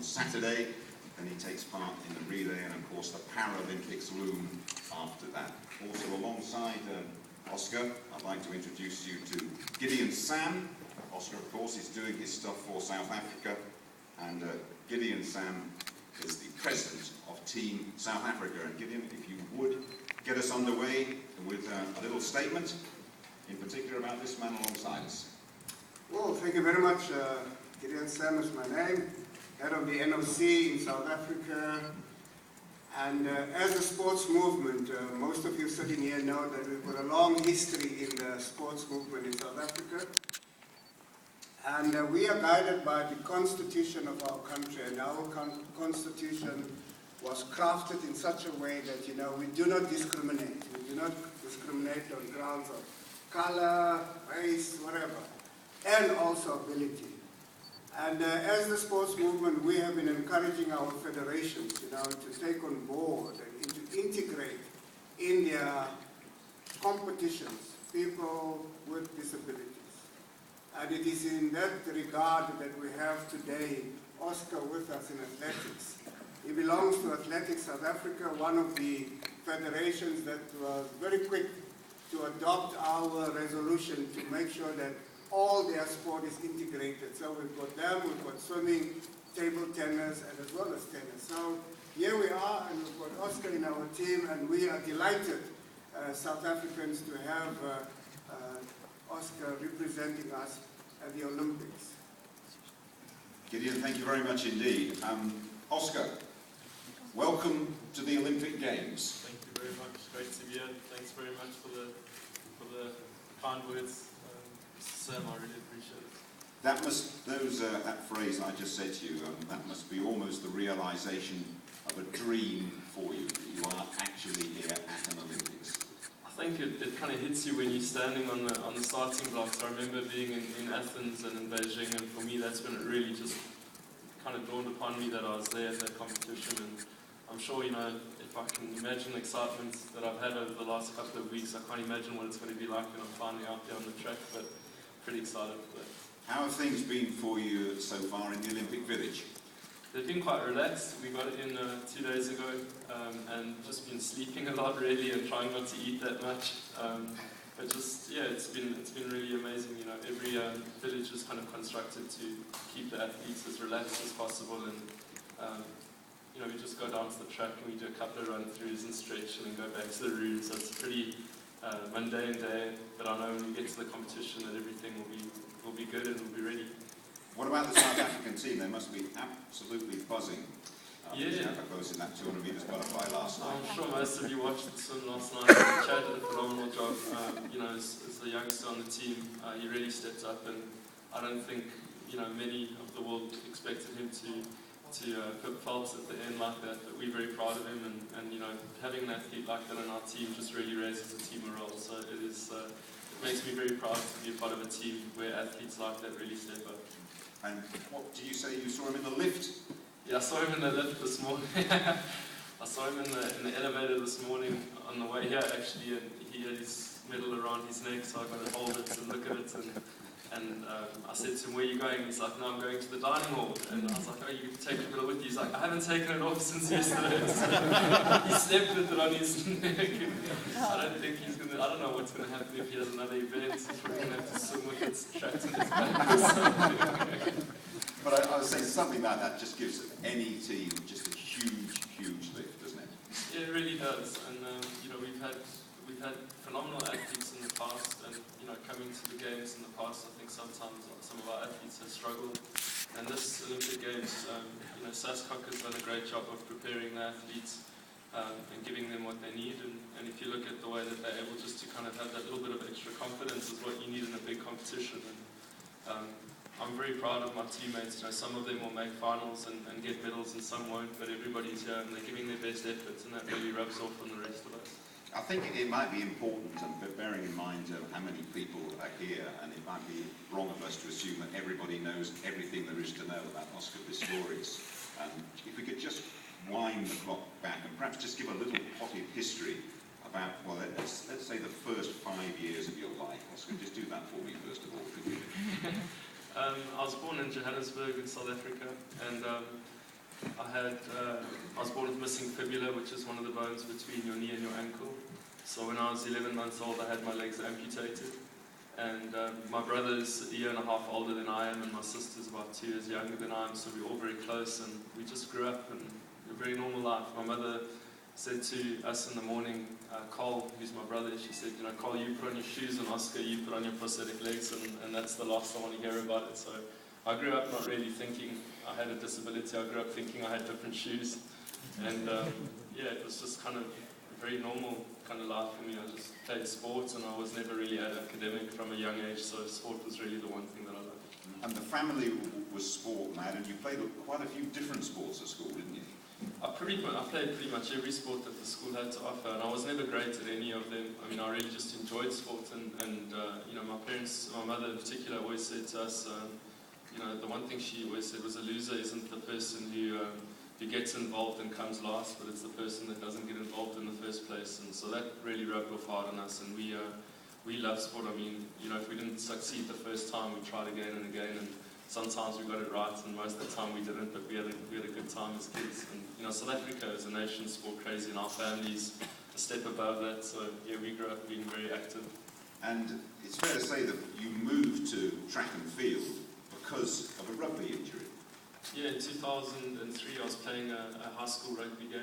Saturday. Then he takes part in the relay and, of course, the Paralympics loom after that. Also alongside Oscar, I'd like to introduce you to Gideon Sam. Oscar, of course, is doing his stuff for South Africa, and Gideon Sam is the president of Team South Africa. And Gideon, if you would get us underway with a little statement, in particular about this man alongside us. Well, thank you very much. Gideon Sam is my name, head of the NOC in South Africa. And as a sports movement, most of you sitting here know that we've got a long history in the sports movement in South Africa. And we are guided by the constitution of our country, and our constitution was crafted in such a way that, you know, we do not discriminate. We do not discriminate on grounds of color, race, whatever, and also ability. And as the sports movement, we have been encouraging our federations, you know, to take on board and to integrate in their competitions people with disabilities. And it is in that regard that we have today Oscar with us in athletics. He belongs to Athletics South Africa, one of the federations that was very quick to adopt our resolution to make sure that all their sport is integrated. So we've got them, we've got swimming, table tennis, and as well as tennis. So here we are, and we've got Oscar in our team, and we are delighted, South Africans, to have Oscar representing us at the Olympics. Gideon, thank you very much indeed. Oscar, welcome to the Olympic Games. Thank you very much. Great to be here. Thanks very much for the kind words. Sam, I really appreciate it. That phrase I just said to you, that must be almost the realization of a dream for you. You are actually here at an Olympics. I think it kind of hits you when you're standing on the starting blocks. I remember being in Athens and in Beijing, and for me that's when it really just kind of dawned upon me that I was there at that competition. And I'm sure, you know, if I can imagine the excitement that I've had over the last couple of weeks, I can't imagine what it's going to be like when I'm finally out there on the track, but pretty excited for that. How have things been for you so far in the Olympic Village? They've been quite relaxed. We got in 2 days ago, and just been sleeping a lot really and trying not to eat that much. But just, yeah, it's been really amazing. You know, every village is kind of constructed to keep the athletes as relaxed as possible, and you know, we just go down to the track and we do a couple of run-throughs and stretch and then go back to the room. So it's a pretty mundane day, but I know when we get to the competition that everything will be good and we'll be ready. What about the South African team? They must be absolutely buzzing. Yeah. South Africa in that 200 metres butterfly last night. I'm sure most of you watched the swim last night. Chad did a phenomenal job. You know, as the youngster on the team, he really stepped up, and I don't think, you know, many of the world expected him to put faults at the end like that, but we're very proud of him, and you know, having an athlete like that on our team just really raises the team morale. So it makes me very proud to be a part of a team where athletes like that really step up. And what did you say, you saw him in the lift? Yeah, I saw him in the lift this morning. I saw him in the elevator this morning on the way here actually, and he had his medal around his neck, so I got to hold it and look at it, and I said to him, "Where are you going?" He's like, "No, I'm going to the dining hall." And I was like, "Oh, you can take it with you." He's like, "I haven't taken it off since yesterday." He slept with it on his neck. I don't know what's going to happen if he has another event. He's probably going to have to swim with it trapped in his back. But I would say something like that just gives any team just a huge lift, doesn't it? Yeah, it really does. And you know, we've had phenomenal athletes in the past, and you know, coming to the games in the past, I think sometimes some of our athletes have struggled. And this Olympic Games, you know, Sascock has done a great job of preparing the athletes and giving them what they need. And if you look at the way that they're able just to kind of have that little bit of extra confidence is what you need in a big competition. And I'm very proud of my teammates. You know, some of them will make finals and get medals, and some won't. But everybody's here and they're giving their best efforts, and that really rubs off on the rest of us. I think it might be important, bearing in mind how many people are here, and it might be wrong of us to assume that everybody knows everything there is to know about Oscar Pistoeius. If we could just wind the clock back and perhaps just give a little potted history about, well, let's say the first 5 years of your life. Oscar, just do that for me first of all, could you? I was born in Johannesburg in South Africa, and I was born with missing fibula, which is one of the bones between your knee and your ankle. So when I was 11 months old, I had my legs amputated. And my brother's a year and a half older than I am, and my sister's about 2 years younger than I am, so we're all very close, and we just grew up in a very normal life. My mother said to us in the morning, Cole, who's my brother, she said, you know, Cole, you put on your shoes, and Oscar, you put on your prosthetic legs, and that's the last I want to hear about it. So I grew up not really thinking I had a disability. I grew up thinking I had different shoes. And yeah, it was just kind of a very normal kind of life for me. I just played sports, and I was never really academic from a young age, so sport was really the one thing that I loved. And the family was sport mad, and you played quite a few different sports at school, didn't you? I played pretty much every sport that the school had to offer, and I was never great at any of them. I mean, I really just enjoyed sport, and you know, my parents, my mother in particular, always said to us, you know, the one thing she always said was, a loser isn't the person who gets involved and comes last, but it's the person that doesn't get involved in the first place. And so that really rubbed off hard on us, and we love sport. I mean, you know, if we didn't succeed the first time, we tried again and again, and sometimes we got it right, and most of the time we didn't, but we had a good time as kids. And you know, South Africa is a nation sport crazy, and our family's a step above that. So yeah, we grew up being very active. And it's fair to say that you moved to track and field because of a rugby injury. Yeah, in 2003 I was playing a high school rugby game,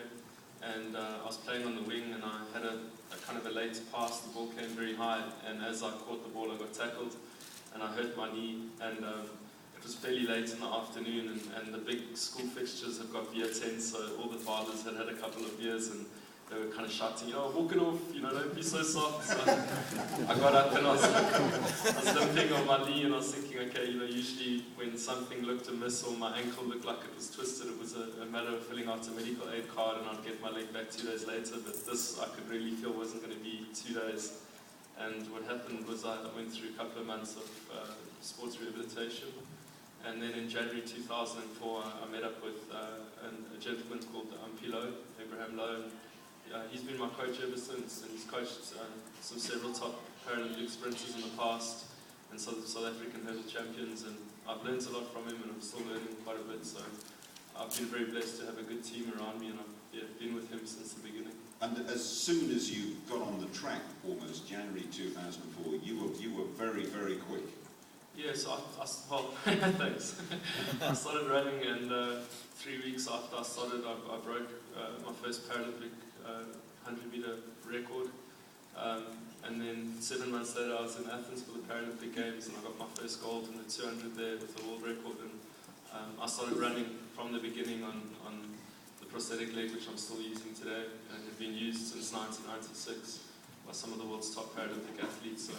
and I was playing on the wing, and I had a kind of a late pass. The ball came very high, and as I caught the ball I got tackled, and I hurt my knee, and it was fairly late in the afternoon, and the big school fixtures have got beer tents, so all the fathers had a couple of beers, and they were kind of shouting, you know, walk it off, you know, don't be so soft. So I got up and I was limping on my knee, and I was thinking, okay, you know, usually when something looked amiss or my ankle looked like it was twisted, it was a matter of filling out a medical aid card and I'd get my leg back 2 days later. But this, I could really feel wasn't going to be 2 days. And what happened was I went through a couple of months of sports rehabilitation. And then in January 2004, I met up with a gentleman called Ampilo, Abraham Lowe. He's been my coach ever since, and he's coached several top Paralympic sprinters in the past, and South African hurdle champions, and I've learned a lot from him, and I'm still learning quite a bit, so I've been very blessed to have a good team around me, and I've been with him since the beginning. And as soon as you got on the track, almost January 2004, you were very, very quick. Yeah, so well, thanks. I started running, and 3 weeks after I started, I broke my first Paralympic 100-meter record. And then 7 months later, I was in Athens for the Paralympic Games, and I got my first gold in the 200 there with the world record. And I started running from the beginning on the prosthetic leg, which I'm still using today, and have been used since 1996 by some of the world's top Paralympic athletes. So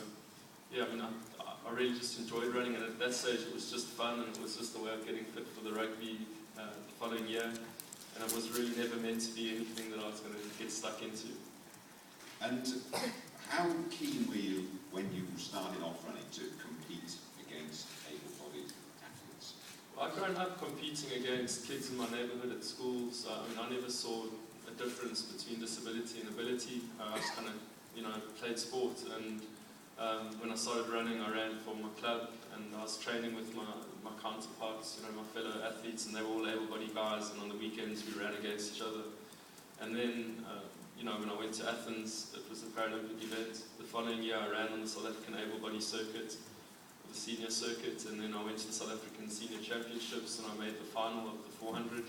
yeah, I mean, I really just enjoyed running, and at that stage it was just fun, and it was just a way of getting fit for the rugby the following year. And it was really never meant to be anything that I was going to get stuck into. And how keen were you when you started off running to compete against able-bodied athletes? Well, I've grown up competing against kids in my neighbourhood at schools. I mean, I never saw a difference between disability and ability. I just kind of, you know, played sport, and when I started running, I ran for my club, and I was training with my counterparts, you know, my fellow athletes, and they were all able-bodied guys, and on the weekends we ran against each other. And then, you know, when I went to Athens, it was a Paralympic event. The following year I ran on the South African able-bodied circuit, the senior circuit, and then I went to the South African Senior Championships, and I made the final of the 400.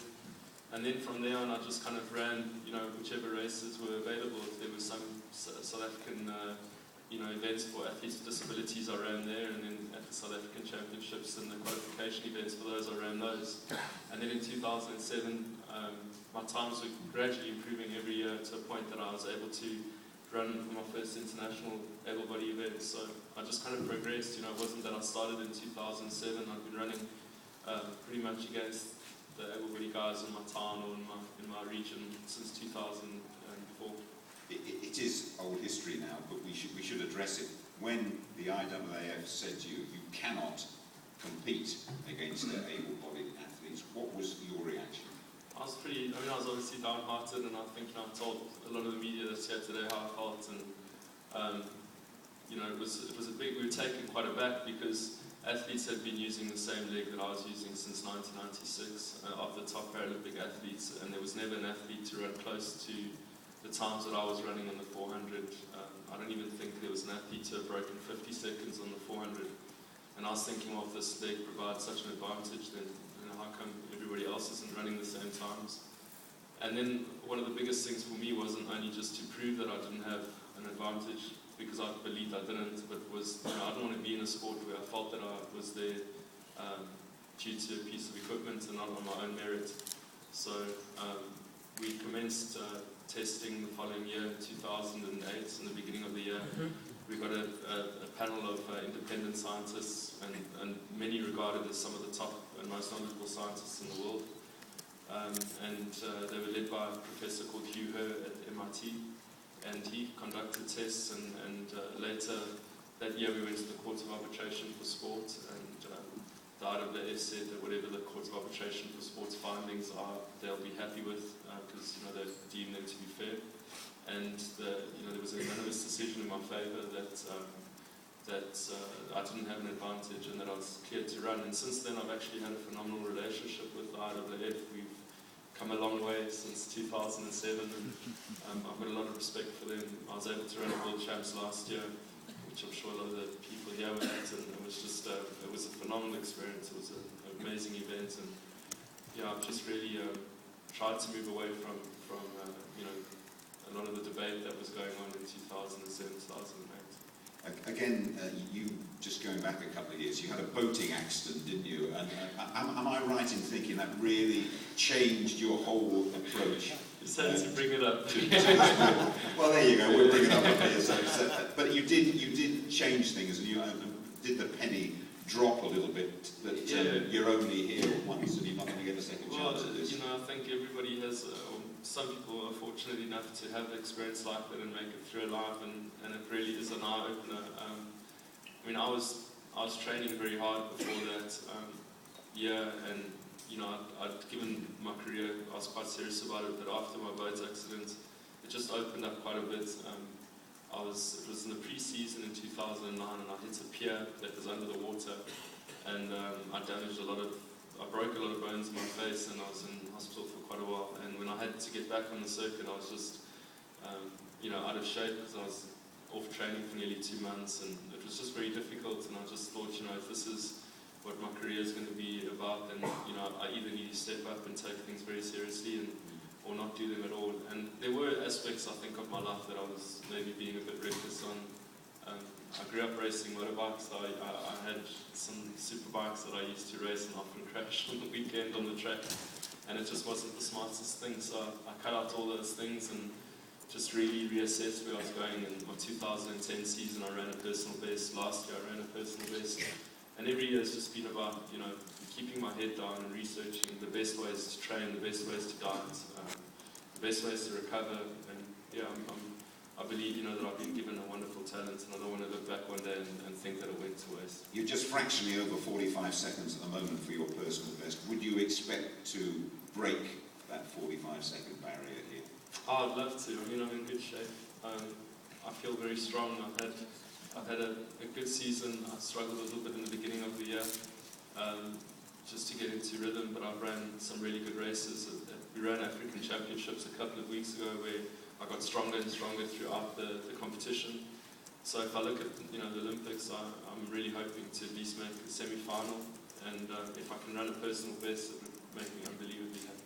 And then from there on, I just kind of ran, you know, whichever races were available. If there was some South African you know, events for athletes with disabilities, I ran there, and then at the South African Championships and the qualification events for those, I ran those. And then in 2007, my times were gradually improving every year to a point that I was able to run my first international able-body event. So I just kind of progressed, you know. It wasn't that I started in 2007, I've been running pretty much against the able-body guys in my town or in my region since 2004. It is old history now, but we should address it. When the IAAF said to you, you cannot compete against the able-bodied athletes, what was your reaction? I was obviously downhearted, and I think, you know, I told a lot of the media that's here today how I felt, and you know, it was a big, we were taken quite aback because athletes had been using the same leg that I was using since 1996 of the top Paralympic athletes, and there was never an athlete to run close to the times that I was running on the 400. I don't even think there was an athlete to have broken 50 seconds on the 400. And I was thinking, well, if this leg provides such an advantage, then how come everybody else isn't running the same times? And then one of the biggest things for me wasn't only just to prove that I didn't have an advantage, because I believed I didn't, but was, I don't want to be in a sport where I felt that I was there due to a piece of equipment and not on my own merit. So we commenced testing the following year, 2008, in the beginning of the year. We got a panel of independent scientists, and many regarded as some of the top and most knowledgeable scientists in the world. And they were led by a professor called Hugh Herr at MIT. And he conducted tests, and later that year we went to the Court of Arbitration for Sport, and the IAAF said that whatever the Court of Arbitration for Sport's findings are, they'll be happy with, because they deem them to be fair. And there was a unanimous decision in my favour that I didn't have an advantage and that I was cleared to run. And since then I've actually had a phenomenal relationship with the IAAF. We've come a long way since 2007, and I've got a lot of respect for them. I was able to run a World Champs last year, which I'm sure a lot of the people here were at, and it was just it was a phenomenal experience. It was an amazing event, and I've just really tried to move away from a lot of the debate that was going on in 2007, 2008. Again, you, just going back a couple of years, you had a boating accident, didn't you? And am I right in thinking that really changed your whole approach? Just had to bring it up. Well, there you go. We'll bring it up here. But you did change things, and you did the penny drop a little bit. That you're only here once, and you're not going to get a second chance at this. I think everybody has. Some people are fortunate enough to have an experience like that and make it through alive, and it really is an eye-opener. I was training very hard before that year, and I'd given my career, I was quite serious about it, but after my boat accident, it just opened up quite a bit. It was in the pre-season in 2009, and I hit a pier that was under the water, and I broke a lot of bones in my face, and I was in hospital for quite a while. And when I had to get back on the circuit, I was just, out of shape, because I was off training for nearly 2 months, and it was just very difficult. And I just thought, if this is what my career is going to be about, then I either need to step up and take things very seriously, or not do them at all. And there were aspects, I think, of my life that I was maybe being a bit reckless on. I grew up racing motorbikes. I had some super bikes that I used to race and often crash on the weekend on the track, and it just wasn't the smartest thing. So I cut out all those things and just really reassessed where I was going. In my 2010 season, I ran a personal best. Last year, I ran a personal best. And every year has just been about, keeping my head down and researching the best ways to train, the best ways to diet, the best ways to recover. And I believe, that I've been given a wonderful talent, and I don't want to look back one day and think that it went to waste. You're just fractionally over 45 seconds at the moment for your personal best. Would you expect to break that 45-second barrier here? I'd love to. I'm in good shape. I feel very strong. I've had a good season. I struggled a little bit in the beginning of the year, just to get into rhythm, but I've ran some really good races. We ran African Championships a couple of weeks ago, where I got stronger and stronger throughout the competition. So if I look at the Olympics, I'm really hoping to at least make a semi-final, and if I can run a personal best, it would make me unbelievably happy.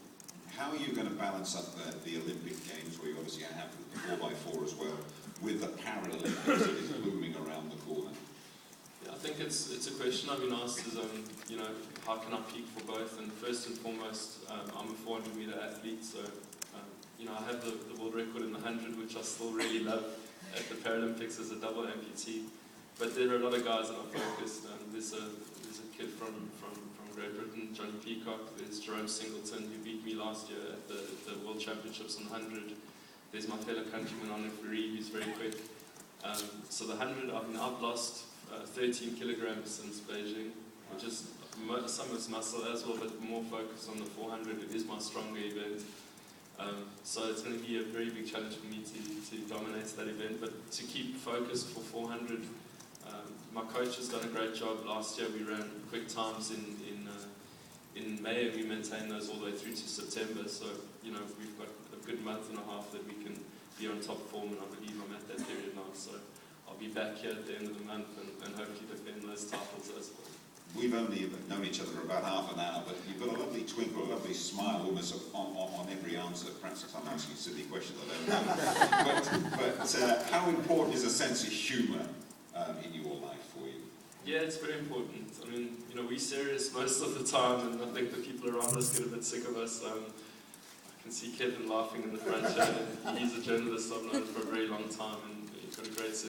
How are you going to balance up the Olympic Games, where you're obviously going to have the 4x4 as well, with the Paralympics that is looming around the corner? Yeah, I think it's a question I've been asked is, how can I peak for both? And first and foremost, I'm a 400-meter athlete, so I have the world record in the 100, which I still really love at the Paralympics as a double amputee. But there are a lot of guys that are focused. There's a kid from Great Britain, Johnny Peacock. There's Jerome Singleton, who beat me last year at the World Championships on the 100. There's my fellow countryman, Arnaud Ferry, who's very quick. So the 100, I've lost 13 kilograms since Beijing, which is some of it's muscle as well, but more focus on the 400. It is my stronger event. So it's going to be a very big challenge for me to dominate that event, but to keep focused for 400, My coach has done a great job. Last year we ran quick times in May, and we maintained those all the way through to September. So, you know, we've got a good month and a half that we can be on top form, and I believe I'm at that period now. So I'll be back here at the end of the month and hopefully defend those titles as well. We've only known each other about half an hour, but you've got a lovely twinkle, a lovely smile almost on every answer. Perhaps I'm asking silly questions, I don't know. but how important is a sense of humour in your life for you? Yeah, it's very important. I mean, you know, we're serious most of the time, and I think the people around us get a bit sick of us. I can see Kevin laughing in the front chat, and he's a journalist I've known for a very long time, and he's got a great sense